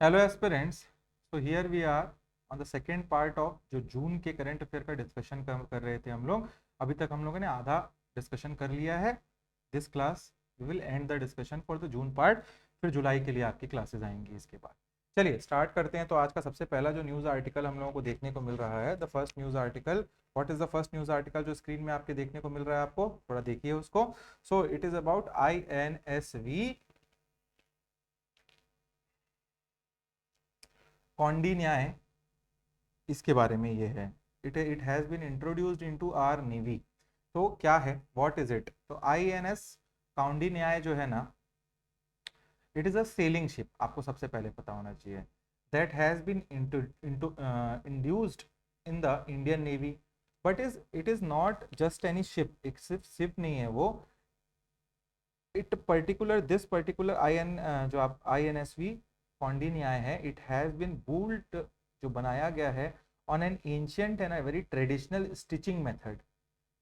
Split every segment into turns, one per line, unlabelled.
Hello aspirants. So here we are on the second part of जो जून के current affair का discussion कर रहे थे हम लोग। अभी तक हम लोगों ने आधा डिस्कशन कर लिया है। This class we will end the discussion for the June part, फिर जुलाई के लिए आपकी क्लासेस आएंगी इसके बाद। चलिए स्टार्ट करते हैं। तो आज का सबसे पहला जो न्यूज़ आर्टिकल हम लोगों को देखने को मिल रहा है, the first news article. What is the first news article जो स्क्रीन में आपके देखने को मिल रहा है? आपको थोड़ा देखिए उसको। So it is about INSV Kaundinya, इसके बारे में ये है। It has been introduced into our navy. तो क्या है, व्हाट इज इट? तो INS कौंडिन्याय जो है ना, it is a sailing ship, आपको सबसे पहले पता होना चाहिए। That has been induced in the Indian navy, but it is not just any ship. एक सिर्फ शिप नहीं है वो। इट पर्टिकुलर दिस पर्टिकुलर जो आप INSV कौंडिन्याय है, इट हैज़ बीन बुल्ट, जो बनाया गया है on an ancient and a very traditional stitching method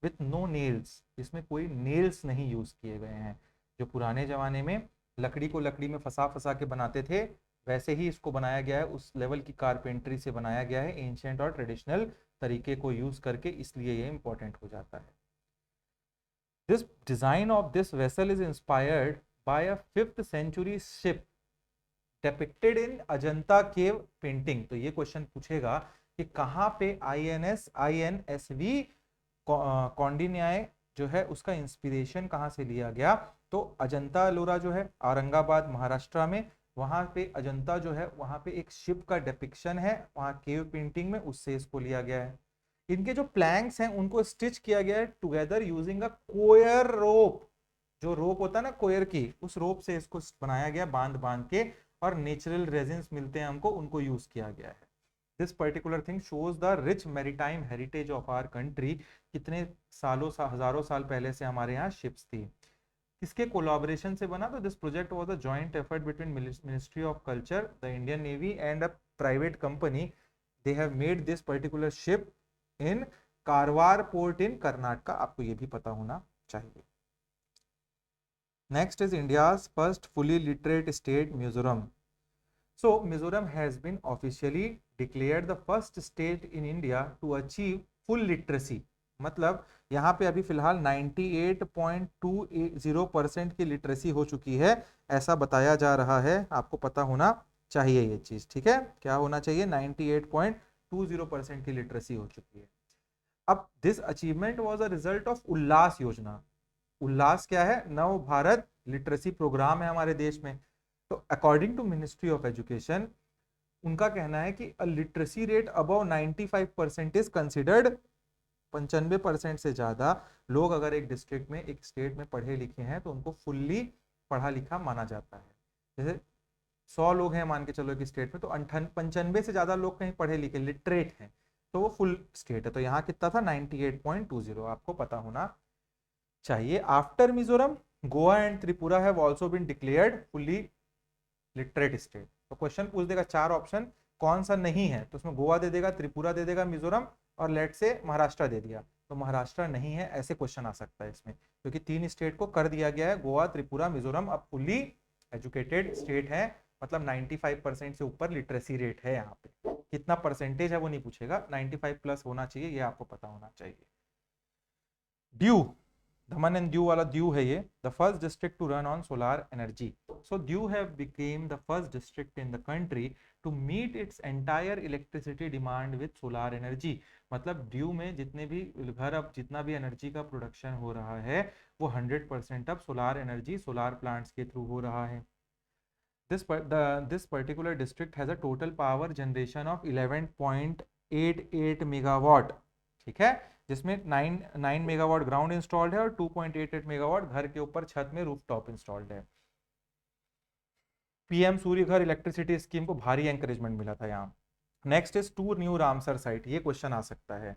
with no nails. इसमें कोई नेल्स नहीं यूज किए गए हैं। जो पुराने जमाने में लकड़ी को लकड़ी में फंसा फंसा के बनाते थे, वैसे ही इसको बनाया गया है। उस लेवल की कारपेंट्री से बनाया गया है, एंशियंट और ट्रेडिशनल तरीके को यूज करके, इसलिए ये इंपॉर्टेंट हो जाता है। This design of this vessel is inspired by a 5th century ship depicted in Ajanta cave painting. तो ये क्वेश्चन पूछेगा कि कहाँ पे INSV कौंडिन्याय जो है उसका इंस्पिरेशन कहाँ से लिया गया। तो अजंता एलोरा जो है औरंगाबाद महाराष्ट्र में, वहां पे अजंता जो है वहां पे एक शिप का डिपिक्शन है, वहां केव पेंटिंग में, उससे इसको लिया गया है। इनके जो प्लैंक्स हैं उनको स्टिच किया गया है टुगेदर यूजिंग अ कोयर रोप। जो रोप होता है ना कोयर की, उस रोप से इसको बनाया गया बांध बांध के, और नेचुरल रेजिन्स मिलते हैं हमको, उनको यूज किया गया है। This particular thing shows the rich maritime heritage of our country. कितने हजारों साल पहले से हमारे यहाँ शिप्स थी। किसके कोलैबोरेशन से बना? तो this project was a joint effort between ministry of culture, the Indian navy and a private company. They have made this particular ship in Karwar port in Karnataka. आपको ये भी पता होना चाहिए। Next is India's first fully literate state Mizoram. So Mizoram has been officially declared the first state in India to achieve full literacy। मतलब यहाँ पे अभी फिलहाल 98.20% की लिटरेसी हो चुकी है, ऐसा बताया जा रहा है। आपको पता होना चाहिए ये चीज, ठीक है? क्या होना चाहिए? 98.20% की लिटरेसी हो चुकी है। अब this achievement was a result of Ullas योजना। उल्लास क्या है? नव भारत लिटरेसी प्रोग्राम है हमारे देश में। तो according to ministry of education, उनका कहना है कि literacy rate above 95% is considered. 95% से ज्यादा लोग अगर एक डिस्ट्रिक्ट में, एक स्टेट में पढ़े लिखे हैं, तो उनको फुल्ली पढ़ा लिखा माना जाता है। जैसे 100 लोग हैं मान के चलो एक स्टेट में, तो 95 से ज्यादा लोग कहीं पढ़े लिखे लिटरेट हैं, तो वो फुल स्टेट है। तो यहाँ कितना था? 98.20। आपको पता होना चाहिए। After Mizoram, Goa and Tripura have also been declared fully literate state. तो क्वेश्चन पूछ देगा 4 ऑप्शन, कौन सा नहीं है? तो उसमें गोवा दे देगा, त्रिपुरा दे देगा, मिजोरम, और लेट से महाराष्ट्र दे दिया। तो महाराष्ट्र नहीं है, ऐसे क्वेश्चन आ सकता है इसमें, क्योंकि 3 स्टेट को कर दिया गया है, गोवा त्रिपुरा मिजोरम अब फुल्ली एजुकेटेड स्टेट है। मतलब 95% से ऊपर लिटरेसी रेट है। यहाँ पे कितना परसेंटेज है वो नहीं पूछेगा, 95 प्लस होना चाहिए, ये आपको पता होना चाहिए। ड्यू, दमन एंड दीव वाला दीव है ये, the first district to run on solar energy. So Diu have become the first district in the country to meet its entire electricity demand with solar energy. मतलब दीव में जितने भी घर, अब जितना भी एनर्जी का प्रोडक्शन हो रहा है, वो 100% अब सोलार एनर्जी, सोलार प्लांट्स के थ्रू हो रहा है। This particular district has a total power generation of 11.88 megawatt, ठीक है? जिसमें 9 मेगावाट ग्राउंड इंस्टॉल्ड है और 2.88 मेगावाट घर के ऊपर छत में रूफटॉप इंस्टॉल्ड है। PM सूर्य घर इलेक्ट्रिसिटी स्कीम को भारी एंकरेजमेंट मिला था यहाँ। Next is 2 new Ramsar site. ये क्वेश्चन आ सकता है।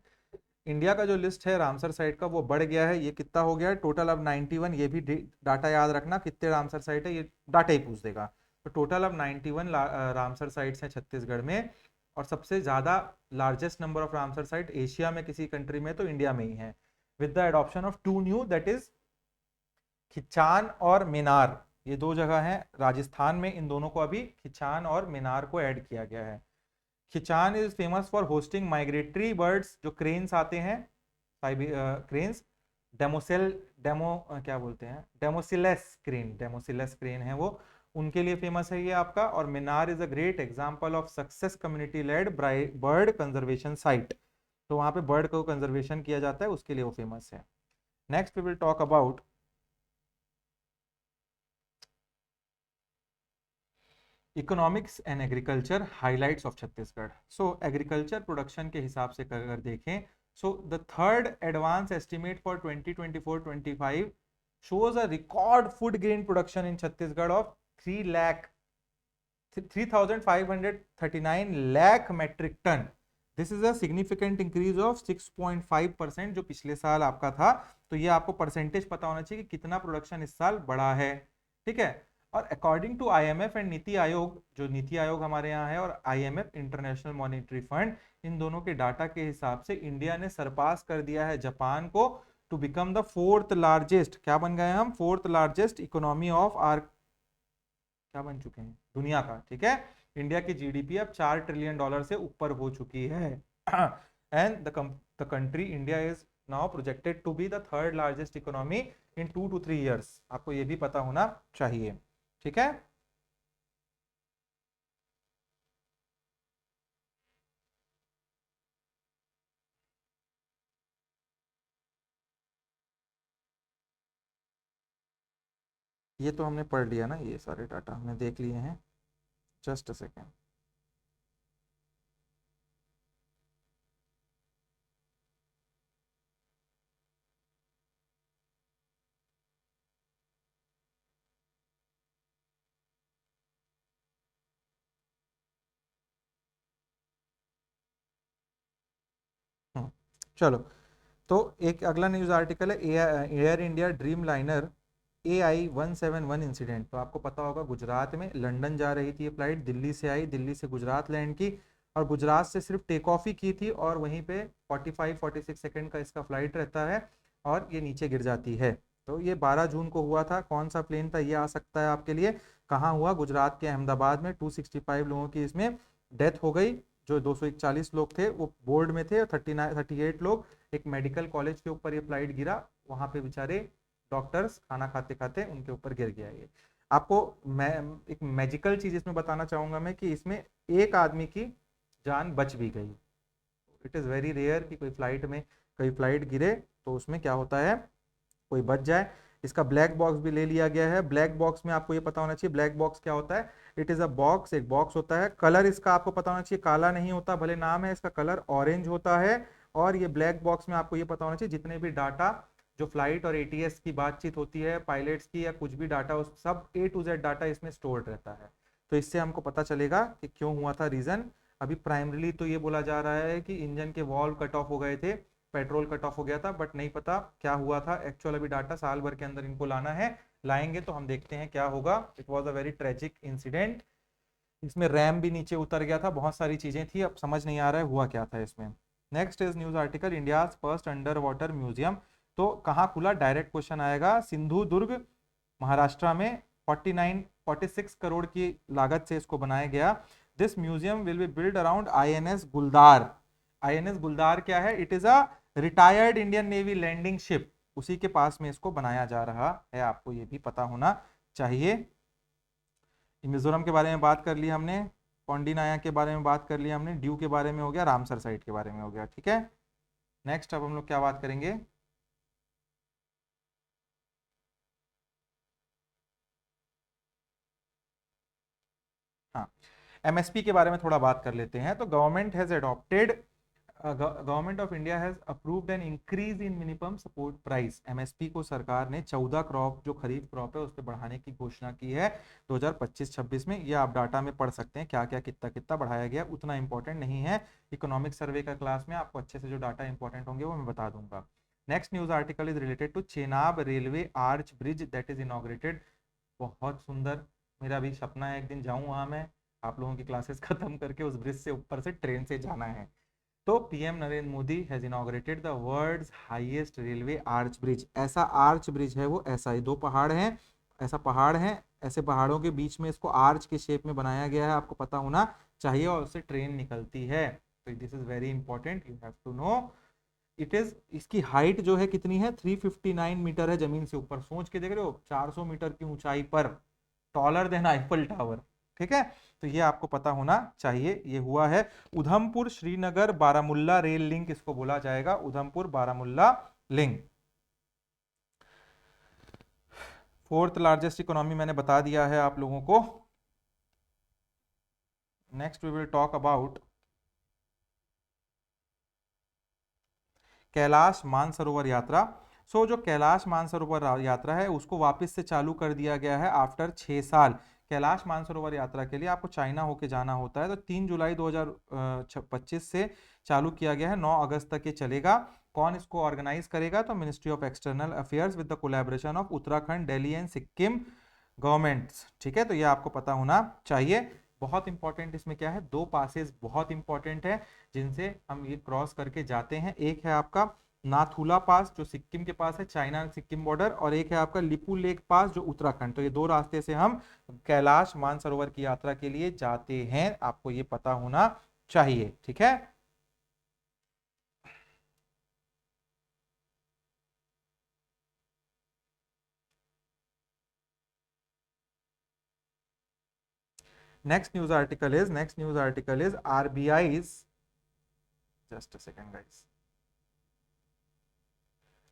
इंडिया का जो लिस्ट है रामसर साइट का, वो बढ़ गया है। ये कितना हो गया है टोटल? अब 91। ये भी डाटा याद रखना, कितने रामसर साइट है, ये डाटा ही पूछ देगा। तो टोटल अब 91 रामसर साइट्स हैं छत्तीसगढ़ में। और सबसे ज्यादा largest number of Ramsar site Asia में किसी कंट्री में, तो इंडिया में ही है, with the adoption of 2 new, that is Khichan और मिनार। ये दो जगह हैं राजस्थान में, इन दोनों को अभी खिचान और मिनार को ऐड किया गया है। Khichan is famous for hosting migratory birds, जो क्रेन्स आते हैं, क्रेन्स, डेमोसेल डेमो क्या बोलते हैं, डेमोसिलस क्रेन है वो, उनके लिए फेमस है ये आपका। और Minar is a great example of success community lead bird conservation site, तो वहां पे बर्ड को कंजर्वेशन किया जाता है, उसके लिए वो फेमस है। Next we will talk about economics and agriculture highlights of Chhattisgarh. So agriculture production के हिसाब से अगर देखें, so the third advance estimate for 2024-25 shows a record food grain production in Chhattisgarh of 3,539 lakh metric ton. This is a significant increase of 6.5%, जो पिछले साल आपका था। तो ये आपको परसेंटेज पता होना चाहिए कि कितना प्रोडक्शन इस साल बढ़ा है, ठीक है। और according to IMF and NITI Aayog, जो नीति आयोग हमारे यहाँ है, और आईएमएफ इंटरनेशनल मॉनेटरी फंड, इन दोनों के डाटा के हिसाब से इंडिया ने सरपास कर दिया है जापान को to become the fourth largest, क्या बन गए हम, fourth largest economy of our, क्या बन चुके हैं, दुनिया का, ठीक है। इंडिया की जीडीपी अब $4 ट्रिलियन से ऊपर हो चुकी है। And the country India is now projected to be the third largest economy in 2 to 3 years। आपको ये भी पता होना चाहिए, ठीक है। ये तो हमने पढ़ लिया ना, ये सारे डाटा हमने देख लिए हैं। Just a second. चलो, तो एक अगला न्यूज आर्टिकल है, air India dream liner AI-171 incident. तो आपको पता होगा गुजरात में लंदन जा रही थी ये फ्लाइट, दिल्ली से आई, दिल्ली से गुजरात लैंड की, और गुजरात से सिर्फ टेक ऑफ ही की थी, और वहीं पे 45-46 सेकेंड का इसका फ्लाइट रहता है, और ये नीचे गिर जाती है। तो ये 12 जून को हुआ था। कौन सा प्लेन था ये आ सकता है आपके लिए, कहाँ हुआ, गुजरात के अहमदाबाद में। 265 लोगों की इसमें डेथ हो गई, जो 241 लोग थे वो बोर्ड में थे, और 38 लोग, एक मेडिकल कॉलेज के ऊपर ये फ्लाइट गिरा, वहां पे बेचारे डॉक्टर्स खाना खाते खाते उनके ऊपर गिर गया ये। आपको मैं एक मैजिकल चीज इसमें बताना चाहूंगा मैं, कि इसमें एक आदमी की जान बच भी गई। इट इज़ वेरी रेयर कि कोई फ्लाइट में, कोई फ्लाइट गिरे तो उसमें क्या होता है, कोई बच जाए। इसका ब्लैक बॉक्स भी ले लिया गया है। ब्लैक बॉक्स में आपको ये पता होना चाहिए, ब्लैक बॉक्स क्या होता है, इट इज़ अ बॉक्स, एक बॉक्स होता है। कलर इसका आपको पता होना चाहिए, काला नहीं होता, भले नाम है इसका, कलर ऑरेंज होता है। और ये ब्लैक बॉक्स में आपको ये पता होना चाहिए जितने भी डाटा जो फ्लाइट और एटीएस की बातचीत होती है, पायलट्स की, या कुछ भी डाटा, उस सब A to Z डाटा इसमें स्टोर्ड रहता है। तो इससे हमको पता चलेगा कि क्यों हुआ था, रीजन। अभी प्राइमरीली तो ये बोला जा रहा है कि इंजन के वॉल्व कट ऑफ हो गए थे, पेट्रोल कट ऑफ हो गया था, बट नहीं पता क्या हुआ था एक्चुअल। अभी डाटा साल भर के अंदर इनको लाना है, लाएंगे तो हम देखते हैं क्या होगा। It was a very tragic incident. इसमें रैम भी नीचे उतर गया था, बहुत सारी चीजें थी, अब समझ नहीं आ रहा है हुआ क्या था इसमें। Next is news article, India first under water museum. तो कहाँ खुला, डायरेक्ट क्वेश्चन आएगा, सिंधु दुर्ग महाराष्ट्र में 46 करोड़ की लागत से इसको बनाया गया। This museum will be build around INS Guldar. INS Guldar क्या है, it is a retired Indian navy landing ship, उसी के पास में इसको बनाया जा रहा है, आपको ये भी पता होना चाहिए। मिजोरम के बारे में बात कर लिया हमने, पौंडीनाया के बारे में बात कर लिया हमने, ड्यू के बारे में हो गया, रामसर साइट के बारे में हो गया, ठीक है। नेक्स्ट अब हम लोग क्या बात करेंगे, हाँ, MSP के बारे में थोड़ा बात कर लेते हैं। तो government of India has approved an increase in minimum support price. MSP को सरकार ने 14 क्रॉप, जो खरीफ क्रॉप है, उस पर बढ़ाने की घोषणा की है 2025-26 में। ये आप डाटा में पढ़ सकते हैं क्या क्या कितना कितना बढ़ाया गया, उतना इंपॉर्टेंट नहीं है। इकोनॉमिक सर्वे का क्लास में आपको अच्छे से जो डाटा इंपॉर्टेंट होंगे वो मैं बता दूंगा। Next news article is related to Chenab railway arch bridge that is inaugurated. बहुत सुंदर, मेरा भी सपना है एक दिन जाऊं वहां मैं, आप लोगों की क्लासेस खत्म करके उस ब्रिज से ऊपर से ट्रेन से जाना है। तो PM Narendra Modi has inaugurated the world's highest railway arch bridge. ऐसा आर्च ब्रिज है वो, ऐसा ही दो पहाड़ हैं, ऐसा पहाड़ है, ऐसे पहाड़ों के बीच में इसको आर्च के शेप में बनाया गया है, आपको पता होना चाहिए, और उससे ट्रेन निकलती है। तो this is very important, you have to know it is. इसकी हाइट जो है कितनी है, 359 मीटर है जमीन से ऊपर। सोच के देख रहे हो, 400 मीटर की ऊंचाई पर, टॉलर देन आईफल टावर। ठीक है, तो ये आपको पता होना चाहिए। ये हुआ है उधमपुर श्रीनगर बारामुल्ला रेल लिंक, इसको बोला जाएगा Udhampur Baramulla link. Fourth largest economy मैंने बता दिया है आप लोगों को। Next we will talk about Kailash Mansarovar Yatra. So जो कैलाश मानसरोवर यात्रा है उसको वापस से चालू कर दिया गया है आफ्टर 6 साल। कैलाश मानसरोवर यात्रा के लिए आपको चाइना होके जाना होता है, तो 3 जुलाई 2025 से चालू किया गया है, 9 अगस्त तक ये चलेगा। कौन इसको ऑर्गेनाइज करेगा, तो ministry of external affairs with the collaboration of Uttarakhand, Delhi and Sikkim governments. ठीक है, तो ये आपको पता होना चाहिए। बहुत इंपॉर्टेंट इसमें क्या है, 2 पासेस बहुत इंपॉर्टेंट है जिनसे हम ये क्रॉस करके जाते हैं। एक है आपका नाथुला पास जो सिक्किम के पास है, चाइना सिक्किम बॉर्डर, और एक है आपका लिपू लेक पास जो उत्तराखंड। तो ये 2 रास्ते से हम कैलाश मानसरोवर की यात्रा के लिए जाते हैं, आपको ये पता होना चाहिए। ठीक है, next news article is RBI's, just a second guys,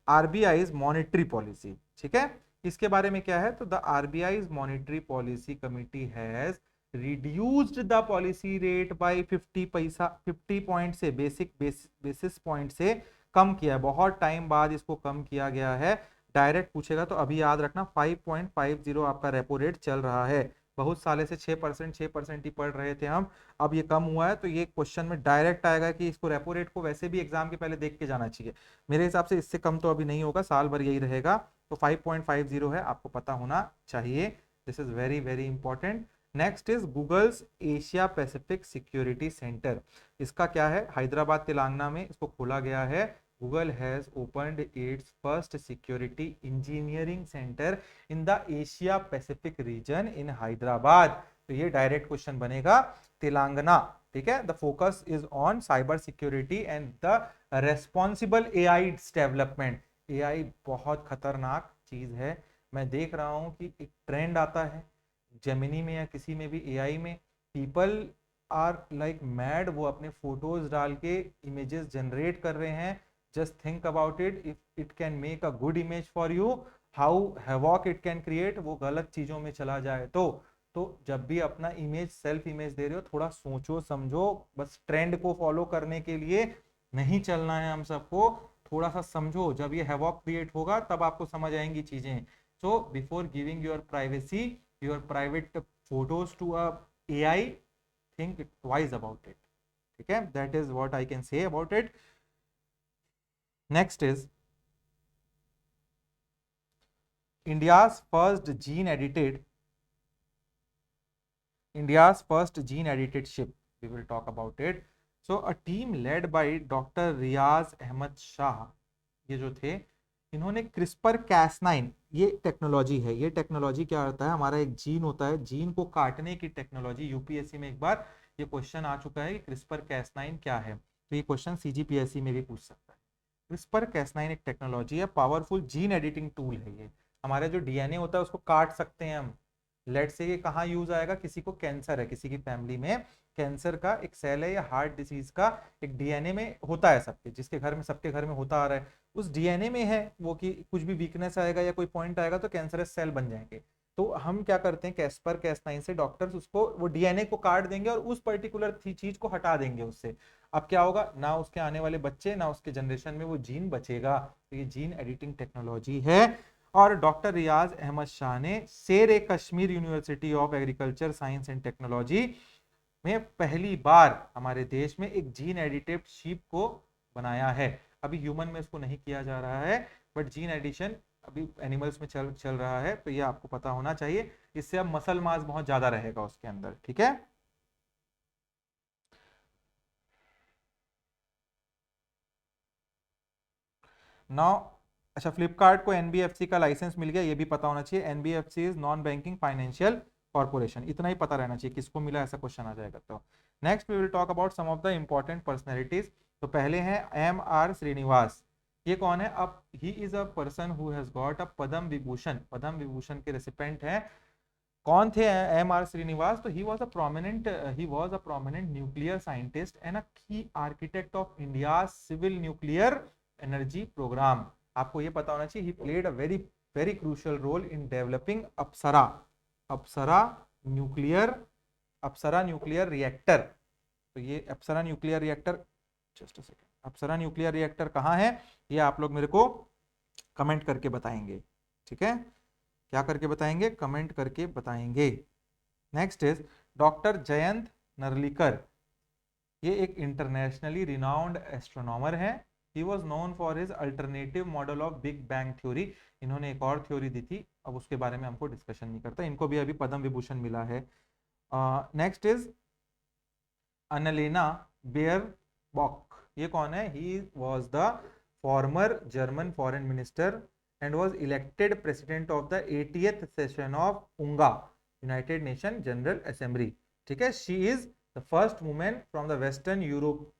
RBI's monetary policy. ठीक है, इसके बारे में क्या है, तो the RBI's monetary policy committee has reduced the policy rate by 50 पैसा, 50 पॉइंट से बेसिस पॉइंट से कम किया है। बहुत टाइम बाद इसको कम किया गया है। डायरेक्ट पूछेगा तो अभी याद रखना 5.50 आपका रेपो रेट चल रहा है। बहुत साले से 6% ही पढ़ रहे थे हम, अब ये कम हुआ है, तो ये क्वेश्चन में डायरेक्ट आएगा कि इसको रेपो रेट को वैसे भी एग्जाम के पहले देख के जाना चाहिए। मेरे हिसाब से इससे कम तो अभी नहीं होगा, साल भर यही रहेगा। तो 5.50 है, आपको पता होना चाहिए। This is very very important. Next is Google's Asia Pacific security centre. इसका क्या है, हैदराबाद तेलंगाना में इसको खोला गया है। Google has opened its first security engineering centre in the Asia Pacific region in Hyderabad. तो ये डायरेक्ट क्वेश्चन बनेगा, तेलंगाना। ठीक है, the focus is on cyber security and the responsible AI development. AI बहुत खतरनाक चीज है। मैं देख रहा हूं कि एक ट्रेंड आता है जेमिनी में या किसी में भी, एआई में, पीपल आर लाइक मैड। वो अपने फोटोज डाल के इमेजेस जनरेट कर रहे हैं। Just think about it, if it can make a good image for you, how havoc it can create. वो गलत चीजों में चला जाए तो जब भी अपना इमेज, सेल्फ इमेज दे रहे हो, थोड़ा सोचो समझो। बस ट्रेंड को फॉलो करने के लिए नहीं चलना है हम सबको, थोड़ा सा समझो। जब ये हैवॉक क्रिएट होगा तब आपको समझ आएंगी चीजें। So before giving your privacy, your private photos to a AI, think twice about it. ठीक है, that is what I can say about it. Next is India's first gene edited India's first gene edited ship. We will talk about it. So a team led by Dr. Riaz Ahmed Shah, ये जो थे, इन्होंने CRISPR कैस9, ये technology है। ये technology क्या होता है, हमारा एक जीन होता है, जीन को काटने की टेक्नोलॉजी। यूपीएससी में एक बार ये क्वेश्चन आ चुका है कि क्रिस्पर कैस9 क्या है, तो ये क्वेश्चन सीजीपीएससी में भी पूछ सकता है। क्रिस्पर कैस9 एक टेक्नोलॉजी है, पावरफुल जीन एडिटिंग टूल है। ये हमारे जो डीएनए होता है उसको काट सकते हैं हम। लेट से ये कहाँ यूज आएगा, किसी को कैंसर है, किसी की फैमिली में कैंसर का एक सेल है, या हार्ट डिसीज का एक डीएनए में होता है सबके, जिसके घर में, सबके घर में होता आ रहा है, उस डीएनए में है वो, कि कुछ भी वीकनेस आएगा या कोई पॉइंट आएगा तो कैंसरस सेल बन जाएंगे। तो हम क्या करते हैं, कैस्पर कैस9 से डॉक्टर्स उसको, वो डीएनए को काट देंगे और उस पर्टिकुलर चीज को हटा देंगे उससे। अब क्या होगा, ना उसके आने वाले बच्चे, ना उसके जनरेशन में वो जीन बचेगा। तो ये जीन एडिटिंग टेक्नोलॉजी है। और डॉक्टर रियाज अहमद शाह ने Sher e Kashmir university of agriculture science and technology में पहली बार हमारे देश में एक जीन एडिटेड शीप को बनाया है। अभी ह्यूमन में इसको नहीं किया जा रहा है, बट जीन एडिशन अभी एनिमल्स में चल रहा है। तो ये आपको पता होना चाहिए, इससे अब मसल मास बहुत ज्यादा रहेगा उसके अंदर। ठीक है, नाउ अच्छा, फ्लिपकार्ट को एनबीएफसी का लाइसेंस मिल गया, ये भी पता होना चाहिए। NBFC is non banking financial corporation, इतना ही पता रहना चाहिए किसको मिला, ऐसा क्वेश्चन आ जाएगा। तो next we will talk about some of the important personalities. तो पहले हैं एम आर श्रीनिवास। ये कौन है? अब he is a person who has got a Padma Vibhushan, Padma Vibhushan के रेसिपेंट हैं। कौन थे एम आर श्रीनिवास? तो he was a prominent nuclear scientist and a key architect of India civil nuclear energy programme. आपको ये पता होना चाहिए, he played a very very crucial role in developing Apsara, Apsara nuclear, Apsara nuclear reactor. तो ये Apsara nuclear reactor, just a second, Apsara nuclear reactor कहाँ है, ये आप लोग मेरे को कमेंट करके बताएंगे। ठीक है, क्या करके बताएंगे? कमेंट करके बताएंगे। Next is doctor Jayant Narlikar. ये एक इंटरनेशनली रिनाउंड एस्ट्रोनॉमर है। He was known for his alternative model of big bang theory. इन्होंने एक और थ्योरी दी थी, अब उसके बारे में हमको डिस्कशन नहीं करता। इनको भी अभी पद्म विभूषण मिला है। Next is Annalena Baerbock. ये कौन है? He was the former German foreign minister and was elected president of the 80th session of UNGA United Nation General Assembly. ठीक है, she is the first women from the Western Europe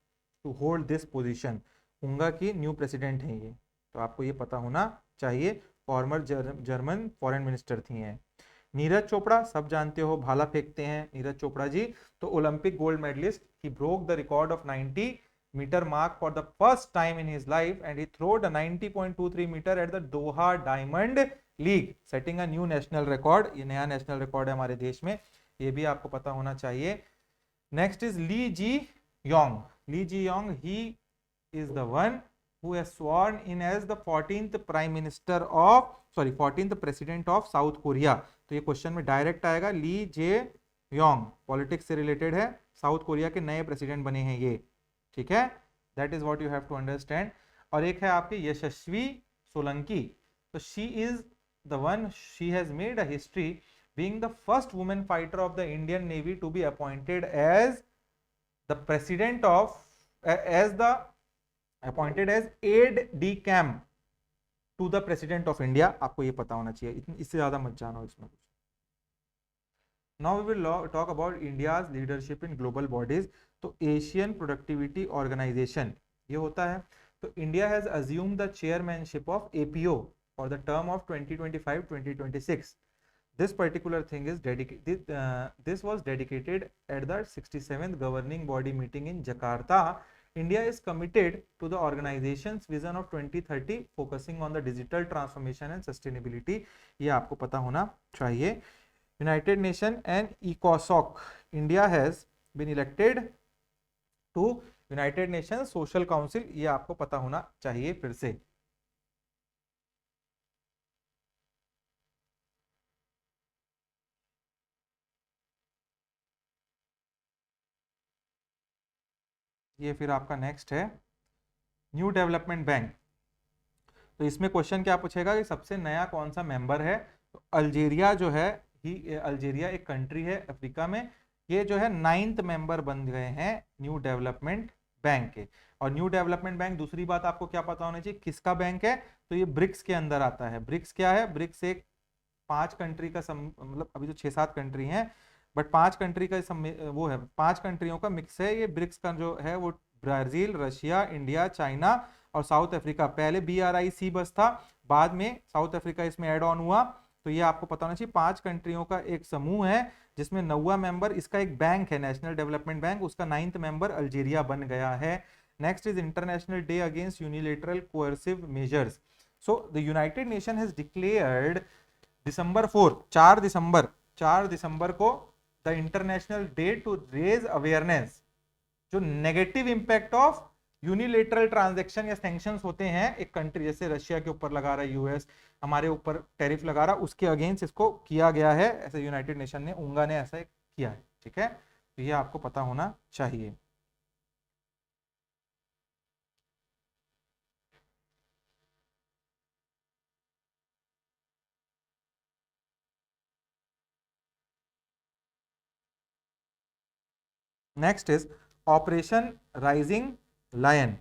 to hold this position. UNGA की new president हैं ये, तो आपको ये पता होना चाहिए। फॉर्मर जर्मन फॉरेन मिनिस्टर थी हैं। नीरज चोपड़ा, सब जानते हो, भाला फेंकते हैं नीरज चोपड़ा जी। तो Olympic gold medallist, he broke the record of 90-meter mark for the first time in his life and he throwed a 90.23 meter at the Doha Diamond League, setting a new national record। ये नया national record है हमारे देश में, ये भी आपको पता होना चाहिए। Next is Lee Ji Yong. Lee Ji Yong, he is the one who has sworn in as the 14th prime minister of, sorry, 14th president of South Korea। तो ये क्वेश्चन में डायरेक्ट आएगा। ली जे योंग पॉलिटिक्स से related है, South Korea के नए president बने हैं ये। ठीक है, that is what you have to understand. और एक है आपकी यशस्वी सोलंकी। तो she is the one, she has made a history being the first woman fighter of the Indian Navy to be appointed as the president of as the appointed as aide de camp to the president of India. आपको ये पता होना चाहिए, इससे ज्यादा मत जानो इसमें कुछ। Now we will talk about India's leadership in global bodies. तो एशियन प्रोडक्टिविटी ऑर्गेनाइजेशन ये होता है। तो India has assume the chairmanship of APO for the term of 2025-2026। This particular thing is dedicated. This was dedicated at the 67th governing body meeting in Jakarta. India is committed to the organization's vision of 2030, focusing on the digital transformation and sustainability. ये आपको पता होना चाहिए। United Nation and ECOSOC. India has been elected to United Nations Social Council. ये आपको पता होना चाहिए फिर से। ये फिर आपका नेक्स्ट है न्यू डेवलपमेंट बैंक। तो इसमें क्वेश्चन क्या पूछेगा कि सबसे नया कौन सा मेंबर है? तो अल्जीरिया जो है, ही अल्जीरिया एक कंट्री है अफ्रीका में, ये जो है 9th मेंबर बन गए हैं न्यू डेवलपमेंट बैंक के। और न्यू डेवलपमेंट बैंक, दूसरी बात आपको क्या पता होना चाहिए, किसका बैंक है? तो ये ब्रिक्स के अंदर आता है। ब्रिक्स क्या है? ब्रिक्स एक 5 कंट्री का मतलब अभी तो 6-7 कंट्री हैं, बट 5 कंट्री का वो है, 5 कंट्रियों का मिक्स है ये ब्रिक्स का जो है। वो ब्राजील, रशिया, इंडिया, चाइना और साउथ अफ्रीका। पहले BRIC बस था, बाद में साउथ अफ्रीका इसमें ऐड ऑन हुआ। तो ये आपको पता होना चाहिए, 5 कंट्रियों का एक समूह है जिसमें 9वां मेंबर, इसका एक बैंक है नेशनल डेवलपमेंट बैंक, उसका 9th मेंबर अल्जीरिया बन गया है। Next is international day against unilateral coercive measures. So the United Nation has declared December 4, 4 दिसंबर को the international day to raise awareness जो negative impact of unilateral transaction या sanctions होते हैं एक कंट्री, जैसे रशिया के ऊपर लगा रहा है यूएस, हमारे ऊपर टैरिफ लगा रहा, उसके अगेंस्ट इसको किया गया है, ऐसे यूनाइटेड नेशन ने, उंगा ने ऐसा किया है। ठीक है, तो ये आपको पता होना चाहिए। Next is operation rising lion.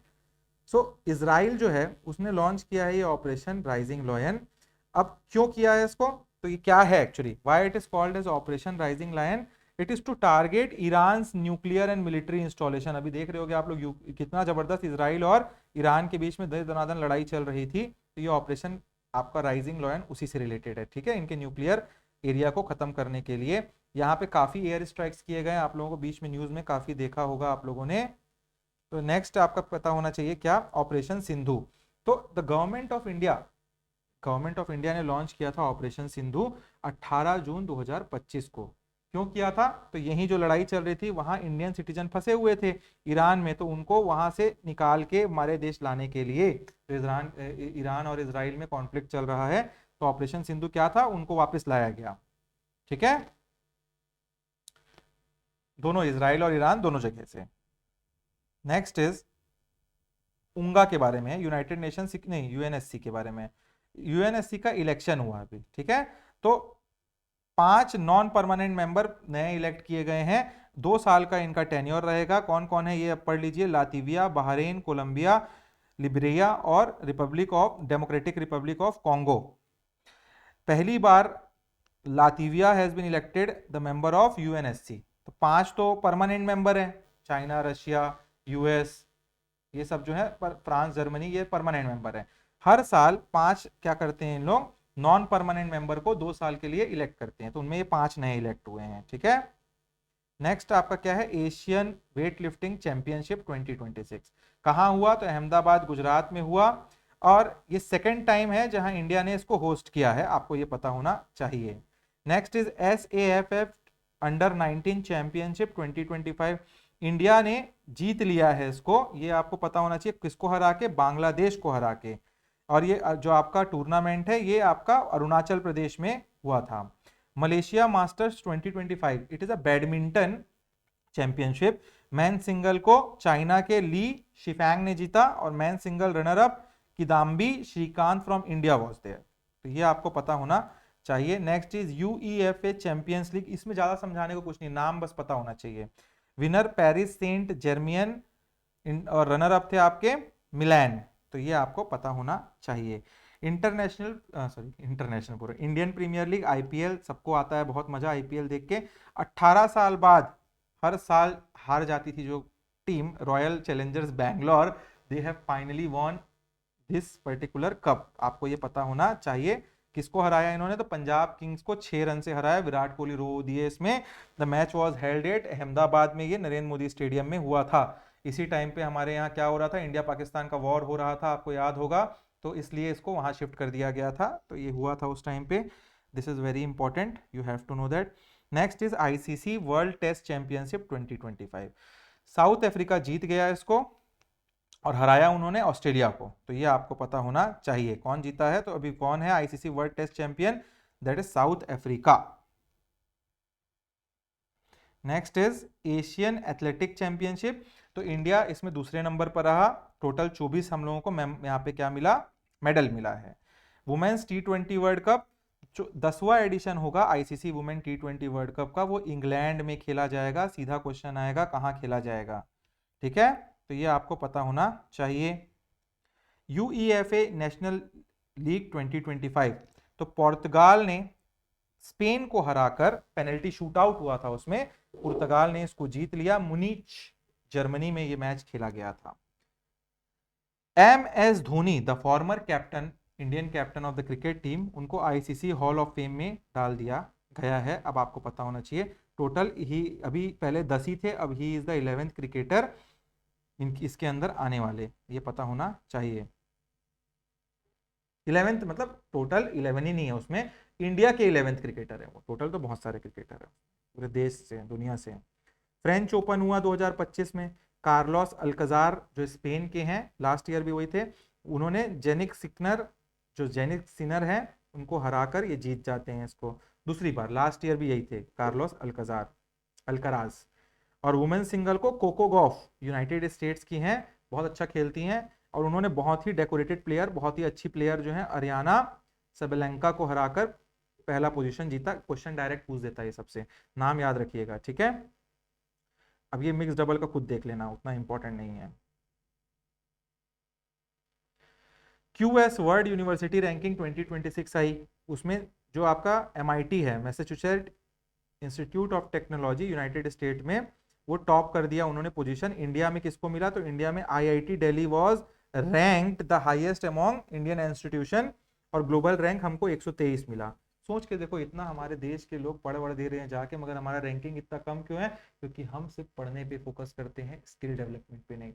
So Israel जो है उसने लॉन्च किया है ये ऑपरेशन राइजिंग लायन। अब क्यों किया है इसको, तो ये क्या है actually, why it is called as operation rising lion, it is to target Iran nuclear and military installation. अभी देख रहे होगे आप लोग कितना जबरदस्त इजराइल और ईरान के बीच में दनादन लड़ाई चल रही थी, तो ये ऑपरेशन आपका राइजिंग लायन उसी से रिलेटेड है, ठीक है, इनके न्यूक्लियर एरिया को खत्म करने के लिए। यहाँ पे काफी एयर स्ट्राइक्स किए गए, आप लोगों को बीच में न्यूज में काफी देखा होगा आप लोगों ने। तो नेक्स्ट आपका पता होना चाहिए क्या, ऑपरेशन सिंधु। तो द गवर्नमेंट ऑफ इंडिया ने लॉन्च किया था ऑपरेशन सिंधु 18 जून 2025 को। क्यों किया था, तो यही जो लड़ाई चल रही थी वहां इंडियन सिटीजन फंसे हुए थे ईरान में, तो उनको वहां से निकाल के हमारे देश लाने के लिए, तो ईरान और इसराइल में कॉन्फ्लिक्ट चल रहा है, तो ऑपरेशन सिंधु क्या था, उनको वापस लाया गया, ठीक है, दोनों इसराइल और ईरान दोनों जगह से। नेक्स्ट इज उंगा के बारे में, यूनाइटेड नेशन नहीं यूएनएससी के बारे में। यूएनएससी का इलेक्शन हुआ अभी, ठीक है, तो 5 नॉन परमानेंट मेंबर नए इलेक्ट किए गए हैं, 2 साल का इनका टेन्योर रहेगा। कौन कौन है ये अब पढ़ लीजिए, लातिविया, बहरीन, कोलंबिया, लिबरिया और डेमोक्रेटिक रिपब्लिक ऑफ कॉन्गो। पहली बार Latvia has been elected the member of UNSC. तो 5 तो परमानेंट मेंबर हैं, चाइना, रशिया, यूएस, ये सब जो है, फ्रांस, जर्मनी, ये परमानेंट मेंबर है। हर साल 5 क्या करते हैं इन लोग, नॉन परमानेंट मेंबर को 2 साल के लिए इलेक्ट करते हैं, तो उनमें ये 5 नए इलेक्ट हुए हैं, ठीक है। नेक्स्ट आपका क्या है, एशियन वेट लिफ्टिंग चैंपियनशिप 2026 कहाँ हुआ, तो अहमदाबाद गुजरात में हुआ, और ये सेकेंड टाइम है जहां इंडिया ने इसको होस्ट किया है, आपको ये पता होना चाहिए। Next is SAFF under 19 championship 2025, India ने जीत लिया है इसको, ये आपको पता होना चाहिए, किसको हरा के, बांग्लादेश को हरा के। और ये जो आपका टूर्नामेंट है ये आपका अरुणाचल प्रदेश में हुआ था। Malaysia masters 2025 it is a badminton championship, man single को चाइना के ली शिफैंग ने जीता, और man single runner up Kidambi Srikanth from India was there, तो ये आपको पता होना चाहिए। Next is UEFA champions league, इसमें ज्यादा समझाने को कुछ नहीं, नाम बस पता होना चाहिए। विनर पेरिस सेंट जर्मियन और रनर अप थे आपके मिलान, तो ये आपको पता होना चाहिए। इंटरनेशनल पूरा इंडियन प्रीमियर लीग IPL सबको आता है, बहुत मजा IPL देख के। 18 साल बाद हर साल हार जाती थी जो team, royal Challengers Bangalore, they have finally von this particular cup, आपको ये पता होना चाहिए। किसको हराया इन्होंने, तो पंजाब किंग्स को 6 रन से हराया, विराट कोहली रो दिए इसमें। The match was held at Ahmedabad में, ये नरेंद्र मोदी स्टेडियम में हुआ था। इसी टाइम पे हमारे यहाँ क्या हो रहा था, इंडिया पाकिस्तान का वॉर हो रहा था, आपको याद होगा, तो इसलिए इसको वहां शिफ्ट कर दिया गया था, तो ये हुआ था उस टाइम पे। This is very important, you have to know that. Next is ICC world test championship 2025, South Africa जीत गया इसको, और हराया उन्होंने ऑस्ट्रेलिया को, तो ये आपको पता होना चाहिए कौन जीता है। तो अभी कौन है ICC world test champion, that is South Africa. Next is Asian athletic championship, तो इंडिया इसमें दूसरे नंबर पर रहा, टोटल 24 हम लोगों को यहाँ पे क्या मिला, मेडल मिला है। वुमेन्स T20 वर्ल्ड कप, जो 10वां एडिशन होगा ICC women T20 world cup का, वो इंग्लैंड में खेला जाएगा। सीधा क्वेश्चन आएगा कहाँ खेला जाएगा, ठीक है, तो ये आपको पता होना चाहिए। UEFA नेशनल लीग 2025, तो पुर्तगाल ने स्पेन को हराकर, पेनल्टी शूट आउट हुआ था उसमें, पुर्तगाल ने इसको जीत लिया। मुनीच जर्मनी में ये मैच खेला गया था। MS Dhoni the former captain, Indian captain of the cricket team, उनको ICC हॉल ऑफ फेम में डाल दिया गया है, अब आपको पता होना चाहिए। टोटल ही अभी पहले 10 ही थे, अब he is the 11th cricketer इसके अंदर आने वाले, ये पता होना चाहिए। 11th मतलब टोटल 11 ही नहीं है उसमें, इंडिया के 11th क्रिकेटर है वो, टोटल तो बहुत सारे क्रिकेटर है पूरे देश से, दुनिया से। फ्रेंच ओपन हुआ 2025 में, कार्लोस अल्कजार जो स्पेन के हैं, लास्ट ईयर भी वही थे, उन्होंने जेनिक सिनर है उनको हराकर ये जीत जाते हैं इसको दूसरी बार, लास्ट ईयर भी यही थे कार्लोस अल्कराज। और वुमेन सिंगल को कोको गॉफ यूनाइटेड स्टेट्स की हैं, बहुत अच्छा खेलती हैं, और उन्होंने बहुत ही डेकोरेटेड प्लेयर, बहुत ही अच्छी प्लेयर जो है अरियाना सबेलेंका को हराकर पहला पोजीशन जीता। क्वेश्चन डायरेक्ट पूछ देता है ये सबसे, नाम याद रखिएगा, ठीक है। अब ये मिक्स डबल का खुद देख लेना, उतना इंपॉर्टेंट नहीं है। QS वर्ल्ड यूनिवर्सिटी रैंकिंग 2026 आई, उसमें जो आपका MIT है, Massachusetts institute of technology United state में, वो टॉप कर दिया उन्होंने पोजीशन। इंडिया में किसको मिला? तो इंडिया में IIT Delhi was ranked the highest among Indian institution, और ग्लोबल रैंक हमको 123 मिला। सोच के देखो, इतना हमारे देश के लोग पढ़ दे रहे हैं जाके, मगर हमारा रैंकिंग इतना कम क्यों है? क्योंकि हम सिर्फ पढ़ने पे फोकस करते हैं, स्किल डेवलपमेंट पे नहीं।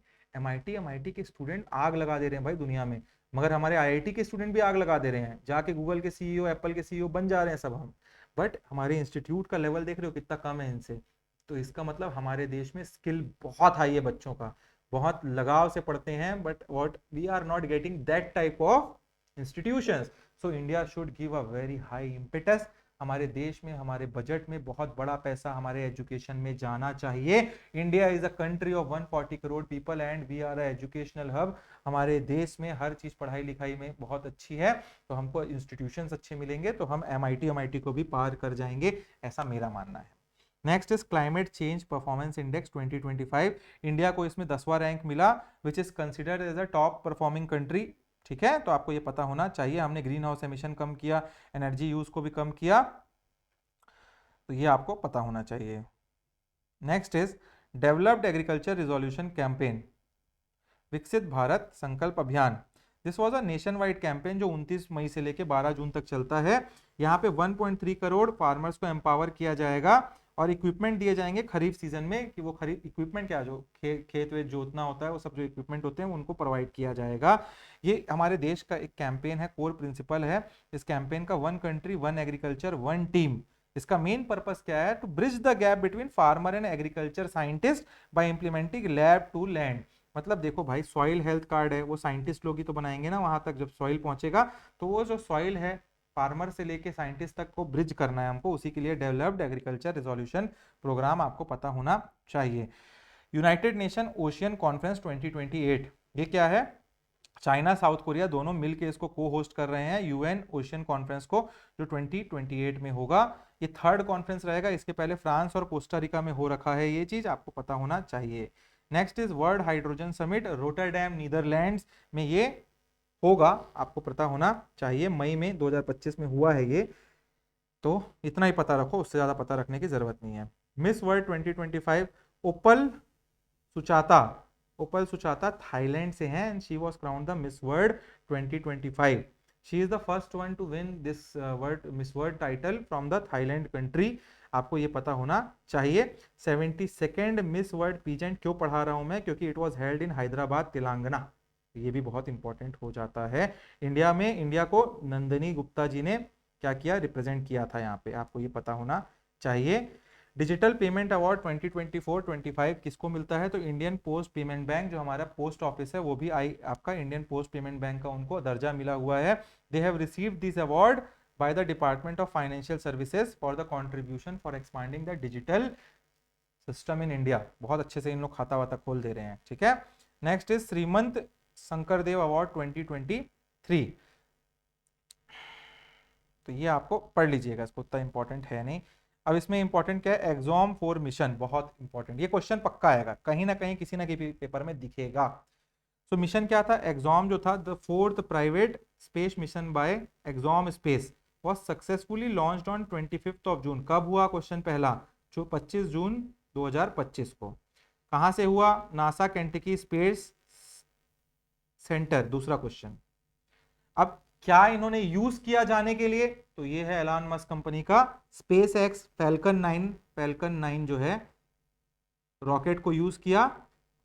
MIT के स्टूडेंट आग लगा दे रहे हैं भाई दुनिया में, मगर हमारे IIT के स्टूडेंट भी आग लगा दे रहे हैं, जाके गूगल के CEO, एप्पल के CEO बन जा रहे हैं सब हम। बट हमारे इंस्टीट्यूट का लेवल देख रहे हो कितना कम है इनसे। तो इसका मतलब हमारे देश में स्किल बहुत हाई है बच्चों का, बहुत लगाव से पढ़ते हैं, but what we are not getting that type of institutions. So India should give a very high impetus. हमारे देश में, हमारे बजट में बहुत बड़ा पैसा हमारे एजुकेशन में जाना चाहिए। India is a country of 140 crore people and we are a educational hub. हमारे देश में हर चीज पढ़ाई लिखाई में बहुत अच्छी है, तो हमको इंस्टीट्यूशंस अच्छे मिलेंगे तो हम MIT को भी पार कर जाएंगे, ऐसा मेरा मानना है। Next is climate change performance index 2025। India को इसमें 10वां रैंक मिला, which is considered as a top performing country. ठीक है, तो आपको ये पता होना चाहिए। हमने ग्रीन हाउस एमिशन कम किया, एनर्जी यूज को भी कम किया, तो ये आपको पता होना चाहिए। Next is developed agriculture resolution campaign, विकसित भारत संकल्प अभियान। This was a nation wide campaign जो 29 मई से लेकर 12 जून तक चलता है। यहाँ पे 1.3 करोड़ फार्मर्स को एम्पावर किया जाएगा और इक्विपमेंट दिए जाएंगे खरीफ सीजन में, कि वो खरीफ इक्विपमेंट क्या, जो खेत वेत जोतना होता है, वो सब जो इक्विपमेंट होते हैं उनको प्रोवाइड किया जाएगा। ये हमारे देश का एक कैंपेन है, कोर प्रिंसिपल है इस कैंपेन का, 1 कंट्री 1 एग्रीकल्चर 1 टीम। इसका मेन पर्पस क्या है? To bridge the gap between farmer and agriculture scientist by implementing lab to land. मतलब देखो भाई, सॉइल हेल्थ कार्ड है, वो साइंटिस्ट लोग ही तो बनाएंगे ना, वहां तक जब सॉइल पहुंचेगा, तो वो जो सॉइल है फार्मर से लेके साइंटिस्ट तक को ब्रिज करना है हमको, उसी के लिए डेवलप्ड एग्रीकल्चर रिजोल्यूशन प्रोग्राम आपको पता होना चाहिए। यूनाइटेड नेशन ओशियन कॉन्फ्रेंस 2028, ये क्या है? चाइना साउथ कोरिया दोनों मिलकर इसको को होस्ट कर रहे हैं, UN ओशियन कॉन्फ्रेंस को, जो 2028 में होगा। ये 3rd कॉन्फ्रेंस रहेगा, इसके पहले फ्रांस और कोस्टारिका में हो रखा है, ये चीज आपको पता होना चाहिए। Next is world hydrogen summit, Rotterdam Netherlands में ये होगा, आपको पता होना चाहिए। मई में 2025 में हुआ है ये, तो इतना ही पता रखो, उससे ज्यादा पता रखने की जरूरत नहीं है। मिस वर्ल्ड 2025 ओपल सुचाता, ओपल सुचाता थाईलैंड से हैं and she was crowned the miss world 2025। She is the first one two win this world miss world title from the Thailand country, आपको ये पता होना चाहिए। 72nd मिस वर्ल्ड पीजेंट क्यों पढ़ा रहा हूं मैं? क्योंकि it was held in Hyderabad Telangana, ये भी बहुत इंपॉर्टेंट हो जाता है। इंडिया में इंडिया को नंदिनी गुप्ता जी ने क्या किया? रिप्रेजेंट किया था यहाँ पे, आपको ये पता होना चाहिए। डिजिटल पेमेंट अवार्ड 2024-25 किसको मिलता है? तो इंडियन पोस्ट पेमेंट बैंक, जो हमारा पोस्ट ऑफिस है, वो भी आपका इंडियन पोस्ट पेमेंट बैंक का उनको दर्जा मिला हुआ है। They have received this award by the Department of Financial Services for the contribution for expanding the digital system in India। बहुत अच्छे से इन लोग खाता वाता खोल दे रहे हैं, ठीक है। Next is Shrimant Sankardev award 2023, तो ये आपको पढ़ लीजिएगा, इसको उतना इंपॉर्टेंट है नहीं। अब इसमें इंपॉर्टेंट क्या है? एग्जाम फॉर मिशन, बहुत इंपॉर्टेंट, ये क्वेश्चन पक्का आएगा कहीं ना कहीं, किसी ना किसी पेपर में दिखेगा। सो मिशन क्या था? एग्जाम जो था, the 4th private space mission by Axiom space was successfully launched on 25th of June। कब हुआ? क्वेश्चन पहला, जो 25 जून 2025 को। कहां से हुआ? NASA Kentucky space centre. दूसरा क्वेश्चन, अब क्या इन्होंने यूज किया जाने के लिए? तो ये है एलन मस्क कंपनी का स्पेस एक्स फैल्कन 9 जो है रॉकेट को यूज किया।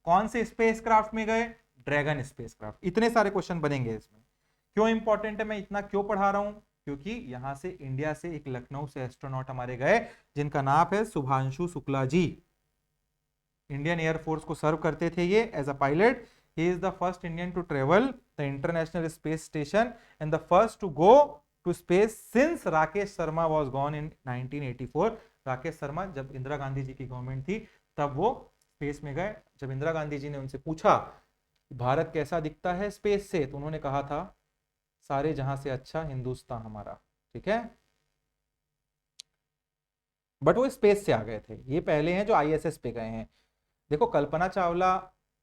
कौन से स्पेसक्राफ्ट में गए? Dragon spacecraft. इतने सारे क्वेश्चन बनेंगे इसमें। क्यों इंपॉर्टेंट है, मैं इतना क्यों पढ़ा रहा हूं? क्योंकि यहां से इंडिया से एक लखनऊ से एस्ट्रोनॉट हमारे गए, जिनका नाम है शुभांशु शुक्ला जी। इंडियन एयरफोर्स को सर्व करते थे ये as a pilot. He is the first Indian to travel the international space station and the first to go to space since Rakesh Sharma was gone in 1984। Rakesh Sharma, जब इंदिरा गांधी जी की गवर्नमेंट थी तब वो स्पेस में गए। जब इंदिरा गांधी जी ने उनसे पूछा भारत कैसा दिखता है स्पेस से, तो उन्होंने कहा था सारे जहां से अच्छा हिंदुस्तान हमारा, ठीक है। बट वो स्पेस से आ गए थे, ये पहले हैं जो ISS पे गए हैं। देखो कल्पना चावला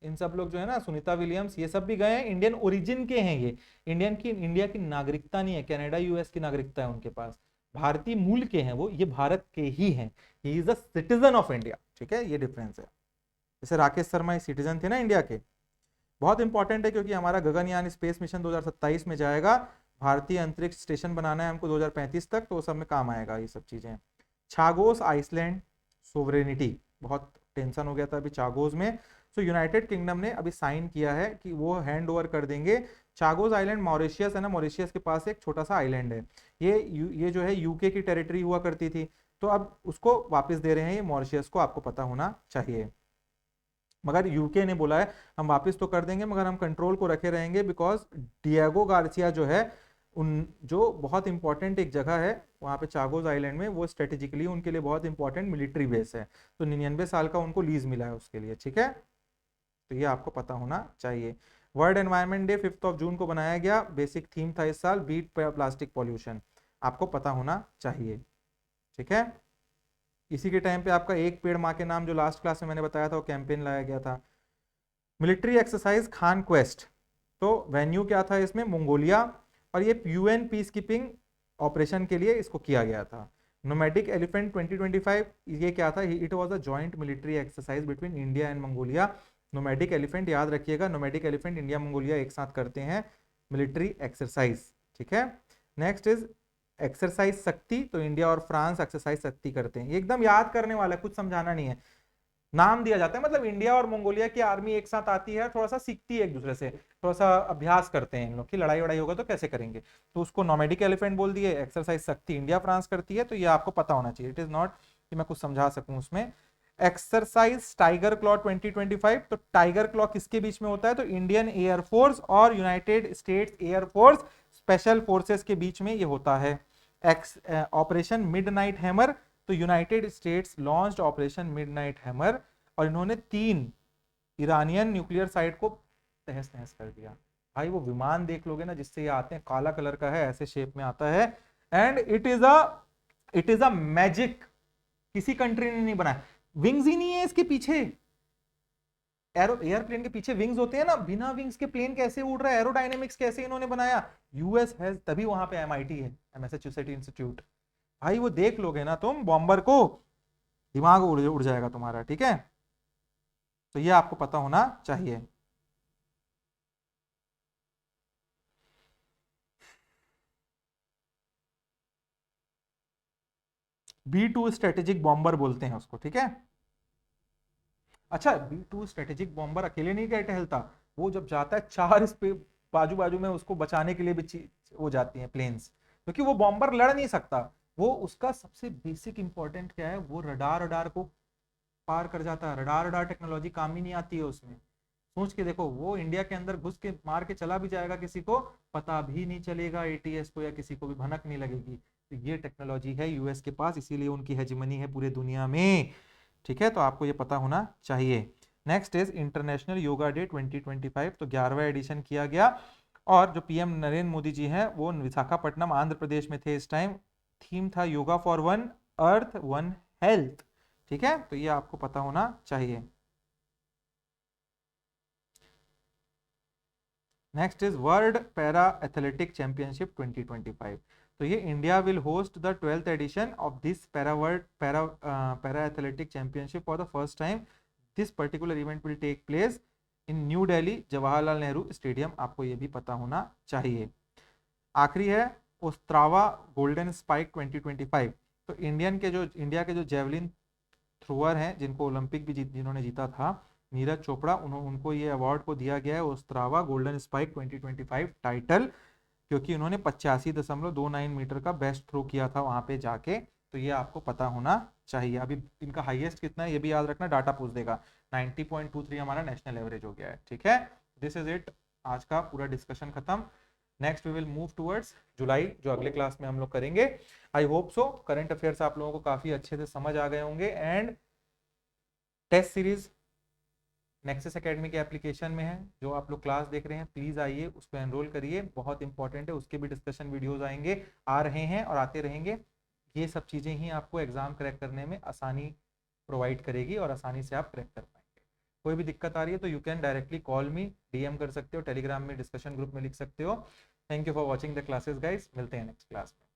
इन सब लोग जो है ना, सुनीता विलियम्स, ये सब भी गए हैं, इंडियन ओरिजिन के हैं ये। इंडिया की नागरिकता नहीं है, कनाडा यूएस की नागरिकता है उनके पास, भारतीय मूल के हैं वो, ये भारत के ही हैं, ही is a citizen of India. ठीक है, ये डिफरेंस है। जैसे राकेश शर्मा सिटीजन थे ना इंडिया के। बहुत इंपॉर्टेंट है क्योंकि हमारा गगनयान स्पेस मिशन 2027 में जाएगा, भारतीय अंतरिक्ष स्टेशन बनाना है हमको 2035 तक, तो वो सब में काम आएगा ये सब चीजें। चागोस आइसलैंड सोवरेनिटी, बहुत टेंशन हो गया था अभी चागोस में। सो यूनाइटेड किंगडम ने अभी साइन किया है कि वो हैंड ओवर कर देंगे चागोस आइलैंड। मॉरिशियस है ना, मॉरिशियस के पास एक छोटा सा आइलैंड है, ये जो है यूके की टेरिटरी हुआ करती थी, तो अब उसको वापस दे रहे हैं ये मॉरिशियस को, आपको पता होना चाहिए। मगर यूके ने बोला है हम वापस तो कर देंगे मगर हम कंट्रोल को रखे रहेंगे, बिकॉज डिएगो गार्सिया जो है, उन जो बहुत इंपॉर्टेंट एक जगह है वहां पे चागोस आइलैंड में, वो स्ट्रेटेजिकली उनके लिए बहुत इंपॉर्टेंट मिलिट्री बेस है, तो 99 साल का उनको लीज मिला है उसके लिए। ठीक है, तो ये आपको पता होना चाहिए। वर्ल्ड एनवायरनमेंट डे 5 जून को बनाया गया, बेसिक थीम था इस साल बीट प्लास्टिक पॉल्यूशन, आपको पता होना चाहिए। ठीक है, इसी के टाइम पे आपका एक पेड़ माँ के नाम, जो लास्ट क्लास में मैंने बताया था, वो कैंपेन लाया गया था। मिलिट्री एक्सरसाइज खान क्वेस्ट, तो वेन्यू क्या था इसमें, मंगोलिया, और ये यूएन पीस कीपिंग ऑपरेशन के लिए इसको किया गया था। नोमैडिक एलिफेंट 2025, ये क्या था, it was a joint military exercise between India and Mongolia. Nomadic elephant याद रखिएगा, नोमैडिक एलिफेंट इंडिया मंगोलिया एक साथ करते हैं मिलिट्री एक्सरसाइज। ठीक है, नेक्स्ट इज एक्सरसाइज शक्ति, तो इंडिया और फ्रांस एक्सरसाइज शक्ति करते हैं, ये एकदम याद करने वाला है, कुछ समझाना नहीं है, नाम दिया जाता है, मतलब इंडिया और मंगोलिया की आर्मी एक साथ आती है, थोड़ा सा सीखती है एक दूसरे से, थोड़ा सा अभ्यास करते हैं इन लोग की, लड़ाई वड़ाई होगा तो कैसे करेंगे, तो उसको नोमैडिक एलिफेंट बोल दिए। एक्सरसाइज शक्ति इंडिया फ्रांस करती है, तो ये आपको पता होना चाहिए, इट इज नॉट कि मैं कुछ समझा सकूं उसमें। एक्सरसाइज टाइगर क्लॉ 2025, तो टाइगर क्लॉ किसके बीच में होता है, तो इंडियन एयरफोर्स और United states air force special forces के बीच में ये होता है। ऑपरेशन मिडनाइट हैमर, तो United states launched operation midnight hammer, और इन्होंने 3 ईरानियन न्यूक्लियर साइट को तहस नहस कर दिया। भाई वो विमान देख लोगे ना जिससे ये आते हैं, काला कलर का है, ऐसे शेप में आता है, and it is a magic, किसी कंट्री ने नहीं बनाया, विंग्स ही नहीं है इसके पीछे, एयरप्लेन के पीछे विंग्स होते हैं ना, बिना विंग्स के प्लेन कैसे उड़ रहा है, एरोडायनेमिक्स कैसे इन्होंने बनाया, यूएस है, तभी वहां पे एमआईटी है, मैसाचुसेट्स इंस्टीट्यूट। भाई वो देख लोगे ना तुम बॉम्बर को, दिमाग उड़ जाएगा तुम्हारा। ठीक है, तो ये आपको पता होना चाहिए। B2 स्ट्रेटेजिक बॉम्बर बोलते हैं उसको। ठीक है, अच्छा B2 स्ट्रेटेजिक बॉम्बर अकेले नहीं क्या टहलता, वो जब जाता है 4 इस पे बाजू बाजू में उसको बचाने के लिए भी वो जाती हैं प्लेन्स, क्योंकि वो बॉम्बर लड़ नहीं सकता, वो उसका सबसे बेसिक इंपॉर्टेंट क्या है, वो रडार रडार को पार कर जाता है, रडार रडार टेक्नोलॉजी काम ही नहीं आती है उसमें। सोच के देखो, वो इंडिया के अंदर घुस के मार के चला भी जाएगा, किसी को पता भी नहीं चलेगा, एटीएस को या किसी को भी भनक नहीं लगेगी, तो ये टेक्नोलॉजी है यूएस के पास, इसीलिए उनकी हेजिमनी है पूरे दुनिया में। ठीक है, तो आपको ये पता होना चाहिए। Next is international yoga day 2025, तो 11वां एडिशन किया गया, और जो पीएम नरेंद्र मोदी जी हैं वो विशाखापट्टनम आंध्र प्रदेश में थे इस टाइम, थीम था yoga for one earth one health. ठीक है, तो ये आपको पता होना चाहिए। Next is world para athletic championship 2025, तो ये India will host the 12th edition of this para world para athletic championship for the first time. This particular event will take place in New Delhi Jawaharlal Nehru stadium, आपको ये भी पता होना चाहिए। आखिरी है ओस्ट्रावा गोल्डन स्पाइक 2025, तो इंडिया के जो जेवलिन थ्रोअर हैं, जिनको ओलंपिक भी जिन्होंने जीता था, नीरज चोपड़ा, उनको ये अवार्ड को दिया गया है ओस्ट्रावा गोल्डन स्पाइक 2025 टाइटल, क्योंकि उन्होंने 85.29 मीटर का बेस्ट थ्रो किया था वहां पे जाके, तो ये आपको पता होना चाहिए। अभी इनका हाईएस्ट कितना है ये भी याद रखना, डाटा पूछ देगा, 90.23 हमारा नेशनल एवरेज हो गया है। ठीक है, दिस इज इट, आज का पूरा डिस्कशन खत्म। Next we will move towards July, जो अगले क्लास में हम लोग करेंगे। I hope so current affairs आप लोगों को काफी अच्छे से समझ आ गए होंगे, and test series nexus academy के एप्लीकेशन में है, जो आप लोग क्लास देख रहे हैं प्लीज आइए उस पर एनरोल करिए, बहुत इंपॉर्टेंट है, उसके भी डिस्कशन वीडियोस आएंगे, आ रहे हैं और आते रहेंगे। ये सब चीजें ही आपको एग्जाम क्रैक करने में आसानी प्रोवाइड करेगी और आसानी से आप क्रैक कर पाएंगे। कोई भी दिक्कत आ रही है तो you can directly call me, DM कर सकते हो, टेलीग्राम में डिस्कशन ग्रुप में लिख सकते हो। Thank you for watching the classes guys, मिलते हैं नेक्स्ट क्लास में।